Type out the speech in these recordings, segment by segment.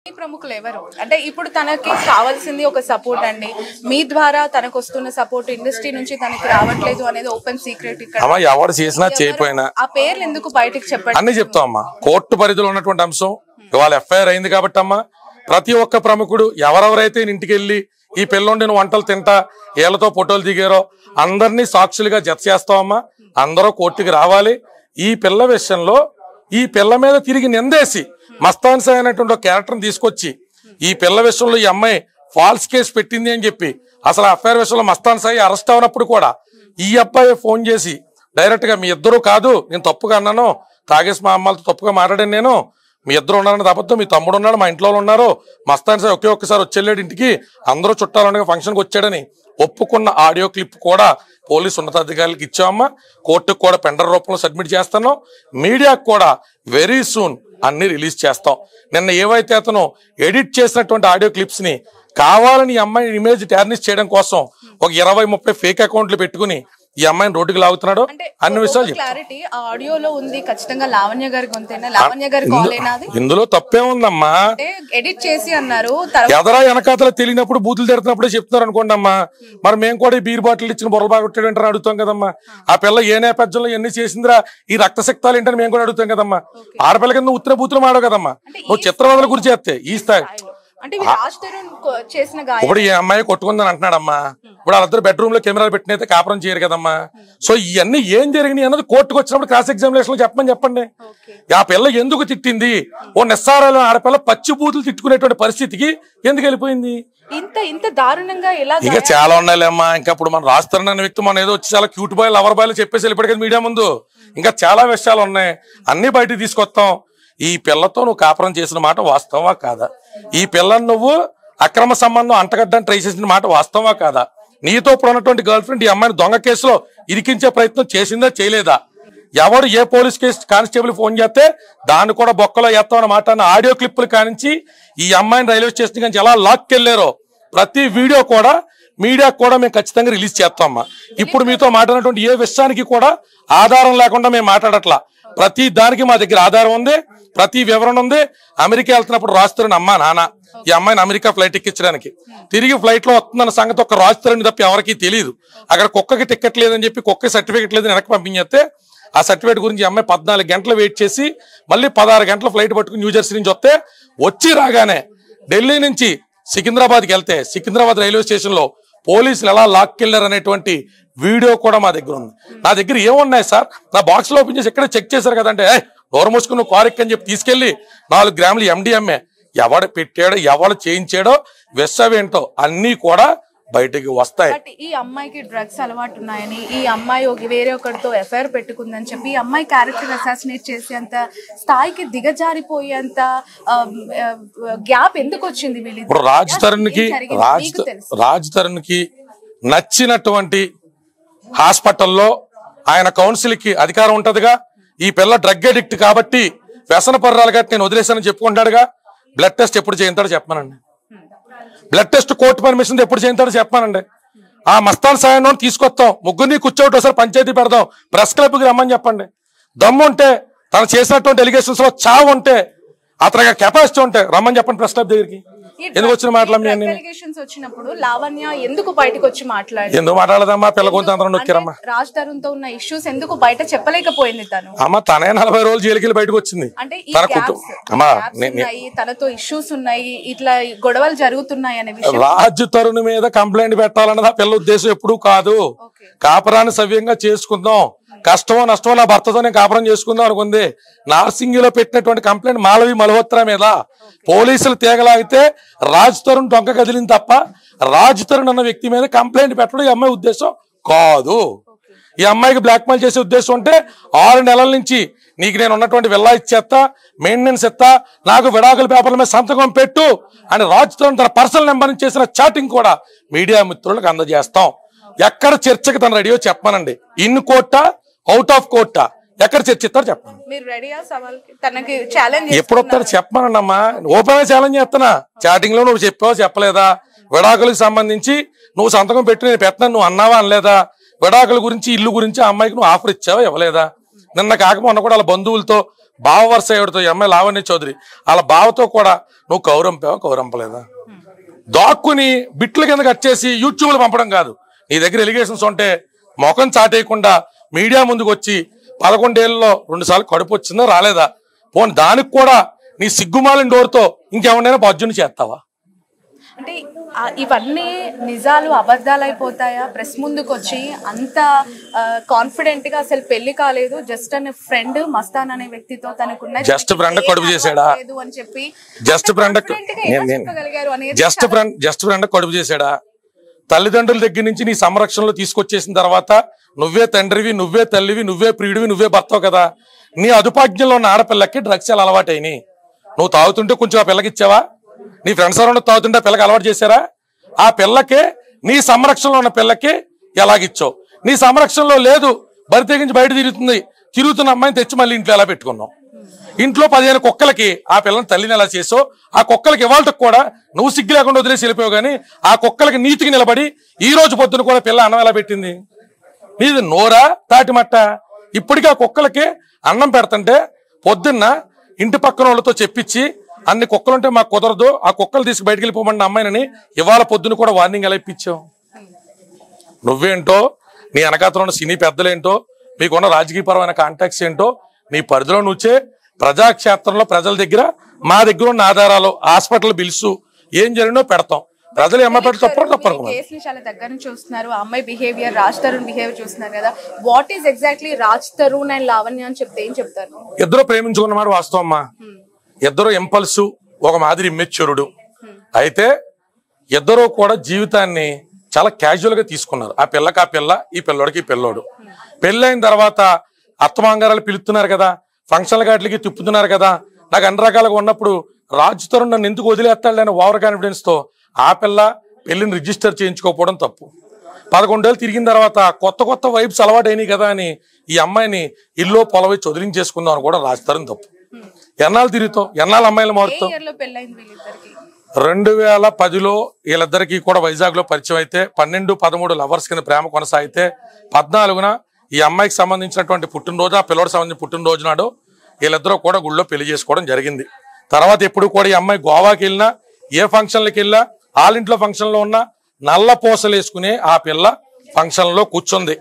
ఈ ప్రముఖులు ఎవరు అంటే ఇప్పుడు తనకి కావాల్సింది ఒక సపోర్ట్ అండి. మీ ద్వారా తనకు వస్తున్న సపోర్ట్ ఇండస్ట్రీ నుంచి తనకి రావట్లేదు అనేది ఓపెన్ సీక్రెట్. ఇక్కడ ఎవరు చేసినా చేయకపోయినా ఆ పేర్లు ఎందుకు బయటకు చెప్పండి అన్ని చెప్తాం అమ్మా. కోర్టు పరిధిలో ఉన్నటువంటి అంశం ఇవాళ ఎఫ్ఐఆర్ అయింది కాబట్టి అమ్మా, ప్రతి ఒక్క ప్రముఖుడు ఎవరెవరైతే ఇంటికి వెళ్ళి ఈ పిల్లోండిని వంటలు తింటా ఏళ్లతో ఫోటోలు దిగారో అందరినీ సాక్షులుగా జత చేస్తామమ్మా. అందరూ కోర్టుకి రావాలి. ఈ పిల్ల విషయంలో ఈ పిల్ల మీద తిరిగి నిందేసి మస్తాన్ సాయి అనేటువంటి ఒక క్యారెక్టర్ని తీసుకొచ్చి ఈ పిల్ల విషయంలో ఈ అమ్మాయి ఫాల్స్ కేసు పెట్టింది అని చెప్పి అసలు ఎఫ్ఐఆర్ విషయంలో మస్తాన్ సాయి అరెస్ట్ అవునప్పుడు కూడా ఈ అబ్బాయి ఫోన్ చేసి డైరెక్ట్ గా మీ ఇద్దరు కాదు, నేను తప్పుగా అన్నాను, తాగేసి మా అమ్మాలతో తప్పుగా మాట్లాడాను, నేను మీ ఇద్దరు ఉన్నారని తప్పదు, మీ తమ్ముడు ఉన్నాడు, మా ఇంట్లో ఉన్నారు, మస్తాన్ సాయి ఒకే ఒక్కసారి వచ్చేళ్ళాడు ఇంటికి, అందరూ చుట్టాలుండగా ఫంక్షన్కి వచ్చాడని ఒప్పుకున్న ఆడియో క్లిప్ కూడా పోలీసు ఉన్నతాధికారులకు ఇచ్చామమ్మా. కోర్టుకు కూడా పెండర్ రూపంలో సబ్మిట్ చేస్తాను. మీడియాకు కూడా వెరీ సూన్ అన్ని రిలీజ్ చేస్తాం. నిన్న ఏవైతే అతను ఎడిట్ చేసినటువంటి ఆడియో క్లిప్స్ ని కావాలని ఈ అమ్మాయి ఇమేజ్ టార్నిష్ చేయడం కోసం ఒక 20-30 ఫేక్ అకౌంట్లు పెట్టుకుని ఈ అమ్మాయిని రోడ్డుకి లాగుతున్నాడు అన్ని విషయాలు క్లారిటీ ఆడియోలో ఉంది. ఖచ్చితంగా లావణ్య గారి గొంతేనా, లావణ్య గారి కాలేనా? ఇందులో తప్పే ఉందమ్మా. ఎడిట్ చేసి అన్నారు ఎదరా వెనకాతల తెలియనప్పుడు బూతులు తిడుతున్నప్పుడే చెప్తున్నారు అనుకోండి అమ్మా. మరి మేము కూడా ఈ బీర్ బాటిల్ ఇచ్చిన బొరలు బాగొట్టాడంటారు అడుగుతాం కదమ్మా. ఆ పిల్ల ఏ నేపథ్యంలో ఎన్ని చేసిందిరా ఈ రక్తశక్తాలు ఏంటని మేము కూడా అడుగుతాం కదమ్మా. ఆడపిల్ల కింద ఉత్తర బూతులు మాడవు కదమ్మా. నువ్వు చిత్రవదల గురించి చేస్తే ఈ స్థాయి ఇప్పుడు ఈ అమ్మాయి కొట్టుకుందని అంటున్నాడమ్మా. ఇప్పుడు వాళ్ళిద్దరు బెడ్రూమ్ లో కెమెరాలు పెట్టినైతే కాపురం చేయరు కదమ్మా. సో ఇవన్నీ ఏం జరిగినాయి అన్నది కోర్టుకు వచ్చినప్పుడు క్రాస్ ఎగ్జామినేషన్ చెప్పండి. ఆ పిల్ల ఎందుకు తిట్టింది, ఓ నిస్సారాలు ఆడపిల్ల పచ్చి బూతులు తిట్టుకునేటువంటి పరిస్థితికి ఎందుకు వెళ్ళిపోయింది? ఇంత దారుణంగా ఎలా? ఇంకా చాలా ఉన్నాయిలేమ్మా. ఇంకా ఇప్పుడు మనం రాస్తారన్న అనే వ్యక్తి మనం ఏదో వచ్చి చాలా క్యూట్ బాయ్ లవర్ బాయ్ చెప్పేసి వెళ్ళిపోయాడు కదా మీడియా ముందు. ఇంకా చాలా విషయాలు ఉన్నాయి, అన్ని బయటకు తీసుకొస్తాం. ఈ పిల్లతో నువ్వు కాపురం చేసిన మాట వాస్తవా కాదా? ఈ పిల్లని నువ్వు అక్రమ సంబంధం అంటగడ్డని ట్రై చేసిన మాట వాస్తవా కాదా? నీతో ఇప్పుడు ఉన్నటువంటి గర్ల్ ఫ్రెండ్ ఈ అమ్మాయిని దొంగ కేసులో ఇరికించే ప్రయత్నం చేసిందా చేయలేదా? ఎవరు ఏ పోలీస్ కేసు కానిస్టేబుల్ ఫోన్ చేస్తే దాన్ని కూడా బొక్కలో ఎత్తామన్న మాట అన్న ఆడియో క్లిప్పులు కానించి ఈ అమ్మాయిని రైల్వే స్టేషన్ నుంచి ఎలా లాక్కెళ్లారో ప్రతి వీడియో కూడా మీడియాకు కూడా మేము ఖచ్చితంగా రిలీజ్ చేస్తామమ్మా. ఇప్పుడు మీతో మాట్లాడినటువంటి ఏ విషయానికి కూడా ఆధారం లేకుండా మేము మాట్లాడట్లా. ప్రతి దానికి మా దగ్గర ఆధారం ఉంది, ప్రతి వివరణ ఉంది. అమెరికా వెళ్తున్నప్పుడు రాజుతరుణ్ అమ్మా నాన్న ఈ అమ్మాయిని అమెరికా ఫ్లైట్ ఎక్కించడానికి తిరిగి ఫ్లైట్ లో వస్తుందన్న సంగతి ఒక రాజుతరుణ్ తప్ప ఎవరికి తెలియదు. అక్కడ కుక్కకి టికెట్ లేదని చెప్పి కుక్క సర్టిఫికెట్ లేదని వెనక్కి పంపించేస్తే ఆ సర్టిఫికేట్ గురించి అమ్మాయి 14 గంటలు వెయిట్ చేసి మళ్ళీ 16 గంటల ఫ్లైట్ పట్టుకుని న్యూజెర్సీ నుంచి వస్తే వచ్చి రాగానే ఢిల్లీ నుంచి సికింద్రాబాద్కి వెళ్తే సికింద్రాబాద్ రైల్వే స్టేషన్ లో పోలీసులు ఎలా లాక్కెళ్లారు అనేటువంటి వీడియో కూడా మా దగ్గర ఉంది. నా దగ్గర ఏమున్నాయి సార్, నా బాక్స్ లో ఓపెన్ చేసి ఎక్కడ చెక్ చేశారు కదంటే నోరు మూసుకుని నువ్వు కారెక్ అని చెప్పి తీసుకెళ్లి 4 గ్రాములు MDMA ఎవడు పెట్టాడో ఎవడు చేయించాడో విషమేంటో అన్ని కూడా బయటకి వస్తాయి. ఈ అమ్మాయికి డ్రగ్స్ అలవాటు ఉన్నాయని, ఈ అమ్మాయి వేరే ఒకరితో ఎఫ్ఐఆర్ పెట్టుకుందని చెప్పి ఈ అమ్మాయి క్యారెక్టర్ అసాసినేట్ చేసేంత స్థాయికి దిగజారిపోయేంత గ్యాప్ ఎందుకు వచ్చింది? ఇప్పుడు రాజ్ తరుణ్ కి నచ్చినటువంటి హాస్పిటల్లో ఆయన కౌన్సిల్ కి అధికారం ఉంటదిగా. ఈ పిల్ల డ్రగ్ అడిక్ట్ కాబట్టి వ్యసన పర్రాలు కాబట్టి నేను వదిలేసానని చెప్పుకుంటాడుగా. బ్లడ్ టెస్ట్ ఎప్పుడు చేయించాడో చెప్పానండి. బ్లడ్ టెస్ట్ కోర్టు పర్మిషన్ ఎప్పుడు చేయించాడో చెప్పానండి. ఆ మస్తాన్ సాయి తీసుకొస్తాం, ముగ్గురిని కూర్చోటి ఒకసారి పంచాయతీ పెడదాం, ప్రెస్ క్లబ్ కి రమ్మని చెప్పండి. దమ్ము ఉంటే తను చేసినటువంటి ఎలిగేషన్స్ లో చావు ఉంటే అతనికి కెపాసిటీ ఉంటే రమ్మని చెప్పండి ప్రెస్ క్లబ్ దగ్గరికి. ఎందుకు వచ్చిన వచ్చినప్పుడు లావణ్య ఎందుకు బయటకు వచ్చి ఎందుకు మాట్లాడదమ్మా? పిల్ల కొంత అందరం నొక్కిరమ్మా. రాజ్ తరుణ్ తో ఉన్న ఇష్యూస్ ఎందుకు బయట చెప్పలేకపోయింది తను? అమ్మ తనే 40 రోజులు జైలుకి వెళ్ళి బయటకు వచ్చింది. అంటే తనతో ఇష్యూస్ ఉన్నాయి, ఇట్లా గొడవలు జరుగుతున్నాయి అనే విషయం. రాజ్ తరుణ్ మీద కంప్లైంట్ పెట్టాలన్నది ఆ పిల్ల ఉద్దేశం ఎప్పుడూ కాదు. కాపురాన్ని సవ్యంగా చేసుకుందాం, కష్టమో నష్టమో నా భర్తతో నేను కాపురం చేసుకుందాం అనుకుంది. నార్సింగిలో పెట్టినటువంటి కంప్లైంట్ మాలవి మల్హోత్రా మీద పోలీసులు తీగలాగితే రాజ్ తరుణ్ డొంక కదిలింది తప్ప రాజ్ తరుణ్ అన్న వ్యక్తి మీద కంప్లైంట్ పెట్టడం ఈ అమ్మాయి ఉద్దేశం కాదు. ఈ అమ్మాయికి బ్లాక్మెయిల్ చేసే ఉద్దేశం ఉంటే 6 నెలల నుంచి నీకు నేను ఉన్నటువంటి విల్లా ఇచ్చేస్తా, మెయింటెనెన్స్ ఇస్తా, నాకు విడాకుల పేపర్ల మీద సంతకం పెట్టు అని రాజ్ తరుణ్ తన పర్సనల్ నెంబర్ నుంచి చేసిన చాటింగ్ కూడా మీడియా మిత్రులకు అందజేస్తాం. ఎక్కడ చర్చకి తను రెడీయో చెప్పానండి. ఇన్ కోర్టా అవుట్ ఆఫ్ కోర్టా ఎక్కడ చర్చిస్తారు చెప్పండి. ఎప్పుడు వస్తారు చెప్పమనండి అమ్మా. ఓపెన్ గా ఛాలెంజ్ చేస్తున్నా. చాటింగ్ లో నువ్వు చెప్పావా చెప్పలేదా? విడాకులకు సంబంధించి నువ్వు సంతకం పెట్టి నేను పెట్టినా నువ్వు అన్నావా అనలేదా? విడాకుల గురించి ఇల్లు గురించి ఆ అమ్మాయికి నువ్వు ఆఫర్ ఇచ్చావా ఇవ్వలేదా? నిన్న కాక మొన్న కూడా వాళ్ళ బంధువులతో బావ వరుస ఎవరితో ఈ అమ్మాయి లావణ్య చౌదరి వాళ్ళ బావతో కూడా నువ్వు కౌరంపావా కౌరంపలేదా? దాక్కుని బిట్లు కింద కట్ చేసి యూట్యూబ్లో పంపడం కాదు. నీ దగ్గర ఎలిగేషన్స్ ఉంటే ముఖం చాటేయకుండా మీడియా ముందుకు వచ్చి 11 ఏళ్లలో 2 సార్లు కడుపు వచ్చిందా రాలేదా? పోనీ దానికి కూడా నీ సిగ్గుమాలిన డోర్తో ఇంకెవరినైనా బాధ్యుని చేస్తావా? అంటే ఇవన్నీ నిజాలు అబద్ధాలు అయిపోతాయా? ప్రెస్ ముందుకు వచ్చి అంత కాన్ఫిడెంట్ గా అసలు పెళ్లి కాలేదు, జస్ట్ అనే ఫ్రెండ్ మస్తాన్ అనే వ్యక్తితో తనకున్న జస్ట్ ఫ్రెండ్ కడుపు చేశాడా అని చెప్పి జస్ట్ ఫ్రెండ్ కడుపు చేశాడా? తల్లిదండ్రుల దగ్గర నుంచి నీ సంరక్షణలో తీసుకొచ్చేసిన తర్వాత నువ్వే తండ్రివి, నువ్వే తల్లివి, నువ్వే ప్రియుడివి, నువ్వే భర్తవు కదా. నీ అదుపాజ్ఞంలో ఉన్న ఆడపిల్లకి డ్రగ్స్ ఎలా అలవాటైనాయి? నువ్వు తాగుతుంటే కొంచెం ఆ పిల్లకి ఇచ్చావా? నీ ఫ్రెండ్స్ ఎవరైనా తాగుతుంటే ఆ పిల్లకి అలవాటు చేశారా? ఆ పిల్లకే నీ సంరక్షణలో ఉన్న పిల్లకి ఎలాగిచ్చావు? నీ సంరక్షణలో లేదు, బరి తెగించి బయట తిరుగుతున్న అమ్మాయిని తెచ్చి మళ్ళీ ఇంట్లో ఎలా పెట్టుకున్నావు? ఇంట్లో 15 కుక్కలకి ఆ పిల్లని తల్లిని ఎలా చేసావు? ఆ కుక్కలకి ఇవాళకి కూడా నువ్వు సిగ్గు లేకుండా వదిలేసి వెళ్ళిపోయావు. కానీ ఆ కుక్కలకి నీతికి నిలబడి ఈ రోజు పొద్దున కూడా పిల్ల అన్నం ఎలా పెట్టింది? నీది నోరా తాటిమట్ట? ఇప్పటికీ ఆ కుక్కలకి అన్నం పెడుతుంటే పొద్దున్న ఇంటి పక్కన వాళ్ళతో చెప్పించి అన్ని కుక్కలుంటే మాకు కుదరదు, ఆ కుక్కలు తీసుకు బయటకు వెళ్ళిపోమన్న అమ్మాయిని ఇవాళ పొద్దున కూడా వార్నింగ్ ఎలా ఇప్పించావు? నువ్వేంటో, నీ వెనకాతలో ఉన్న సినీ పెద్దలేంటో, మీకున్న రాజకీయపరమైన కాంటాక్ట్స్ ఏంటో, నీ పరిధిలో నుంచే ప్రజాక్షేత్రంలో ప్రజల దగ్గర మా దగ్గర ఉన్న ఆధారాలు, హాస్పిటల్ బిల్స్ ఏం జరిగినో పెడతాం. ప్రజలు ఏమో పెడితే కేసుని చాలా దగ్గర నుంచి చూస్తున్నారు. అమ్మాయి బిహేవియర్, రాజ్ తరుణ్ బిహేవియర్ చూస్తున్నారు కదా. What is exactly Raj Tarun and Lavanya అని చెప్తే ఏం చెప్తారు? ఇద్దరు ప్రేమించుకున్నమాట వాస్తవం అమ్మా. ఇద్దరు ఇంపల్సు, ఒక మాదిరి ఇమ్మెచ్యూరుడు. అయితే ఇద్దరు కూడా జీవితాన్ని చాలా క్యాజువల్ గా తీసుకున్నారు. ఆ పిల్లకి ఆ పిల్ల, ఈ పిల్లోడికి ఈ పిల్లోడు. పెళ్ళైన తర్వాత అత్తమాంగారాలు పిలుస్తున్నారు కదా, ఫంక్షన్ల గాట్లకి తిప్పుతున్నారు కదా. నాకు అన్ని రకాలుగా ఉన్నప్పుడు రాజ్ తరుణ్ నన్ను ఎందుకు వదిలేస్తాడని ఓవర్ కాన్ఫిడెన్స్ తో ఆ పిల్ల పెళ్లిని రిజిస్టర్ చేయించుకోకపోవడం తప్పు. 11 ఏళ్ళు తిరిగిన తర్వాత కొత్త వైబ్స్ అలవాటు అయినాయి కదా అని ఈ అమ్మాయిని ఇల్లు పొలవై చదిలించేసుకుందాం అని కూడా రాజ్ తరుణ్ తప్పు. ఎన్నాళ్ళు తిరుగుతావు, ఎన్నాళ్ళు అమ్మాయిలు మారుతావు? 2010లో వీళ్ళిద్దరికి కూడా వైజాగ్ లో పరిచయం అయితే 12-13 లవర్స్ కింద ప్రేమ కొనసాగితే 14న ఈ అమ్మాయికి సంబంధించినటువంటి పుట్టినరోజు, ఆ పిల్లడికి సంబంధించిన పుట్టినరోజు నాడు వీళ్ళిద్దరూ కూడా గుళ్ళో పెళ్లి చేసుకోవడం జరిగింది. తర్వాత ఎప్పుడు కూడా ఈ అమ్మాయి గోవాకి వెళ్ళినా, ఏ ఫంక్షన్లకి వెళ్ళినా, వాళ్ళ ఇంట్లో ఫంక్షన్ లో ఉన్నా నల్ల పూసలు వేసుకునే ఆ పిల్ల ఫంక్షన్ లో కూర్చుంది.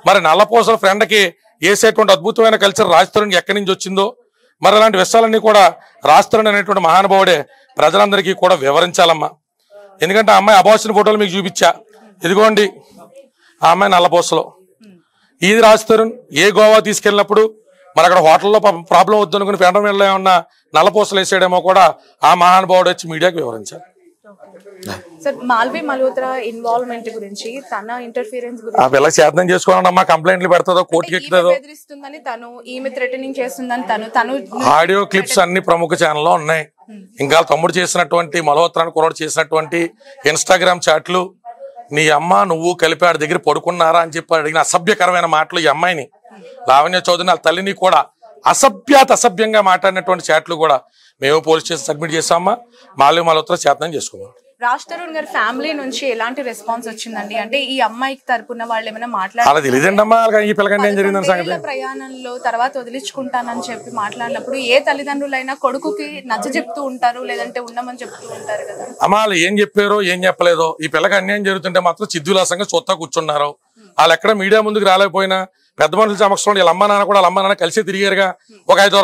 మరి నల్ల పూసల ఫ్రెండ్ కి వేసేటువంటి అద్భుతమైన కల్చర్ రాజ్ తరుణ్ ఎక్కడి నుంచి వచ్చిందో, మరి అలాంటి విషయాలన్నీ కూడా రాజ్ తరుణ్ అనేటువంటి మహానుభావుడే ప్రజలందరికీ కూడా వివరించాలమ్మా. ఎందుకంటే ఆ అమ్మాయి అబార్షన్ ఫోటోలు మీకు చూపించా, ఇదిగోండి ఆ అమ్మాయి నల్లపూసలో. ఇది రాజ్ తరుణ్ ఏ గోవా తీసుకెళ్ళినప్పుడు మరి అక్కడ హోటల్లో ప్రాబ్లం వద్దనుకుని పెండం ఏమన్నా నల్లపూసలు వేసాడేమో కూడా ఆ మహానుభావుడు వచ్చి మీడియాకి వివరించారు. సార్, మాల్వి మల్హోత్రా ఇన్వాల్వ్మెంట్ గురించి, తన ఇంటర్ఫిరెన్స్ గురించి ఆ పిల్ల శాతం చేసుకోవాలన్నా అమ్మా, కంప్లైంట్లు పెడతాదో, కోర్టుకి ఎక్కుతుందో, ఈమె థ్రెటనింగ్ చేస్తుందని తను ఆడియో క్లిప్స్ అన్ని ప్రముఖ ఛానల్లో ఉన్నాయి. ఇంకా తమ్ముడు చేసినటువంటి మల్హోత్రాని కుర్రాడు చేసినటువంటి ఇన్స్టాగ్రామ్ చాట్లు, నీ అమ్మ నువ్వు కలిపి ఆడి దగ్గర పడుకున్నారా అని చెప్పి అడిగిన అసభ్యకరమైన మాటలు, ఈ అమ్మాయిని లావణ్య చౌదరిని వాళ్ళ తల్లిని కూడా అసభ్యంగా మాట్లాడినటువంటి చాట్లు కూడా మేము పోలీస్ స్టేషన్ సబ్మిట్ చేసామా. మాల్వి మల్హోత్రా శాతం చేసుకున్నాం. రాజ్ తరుణ్ గారి ఫ్యామిలీ నుంచి ఎలాంటి రెస్పాన్స్ వచ్చిందండి? అంటే ఈ అమ్మాయికి తరపున వాళ్ళు ఏమైనా మాట్లాడారు? ప్రయాణంలో తర్వాత వదిలించుకుంటానని చెప్పి మాట్లాడినప్పుడు ఏ తల్లిదండ్రులైనా కొడుకుకి నచ్చ చెప్తూ ఉంటారు, లేదంటే ఉండమని చెప్తూ ఉంటారు కదా. అమ్మా వాళ్ళు ఏం చెప్పారో ఏం చెప్పలేదో, ఈ పిల్లకి అన్యాయం జరుగుతుంటే మాత్రం చిద్దులాసంగా సొత్తా కూర్చున్నారు. వాళ్ళు ఎక్కడ మీడియా ముందుకు రాలేకపోయినా పెద్ద మనుషుల సమక్షంలో వీళ్ళ అమ్మ నాన్న కూడా వాళ్ళ అమ్మ నాన్న కలిసి తిరిగారుగా. ఒక 5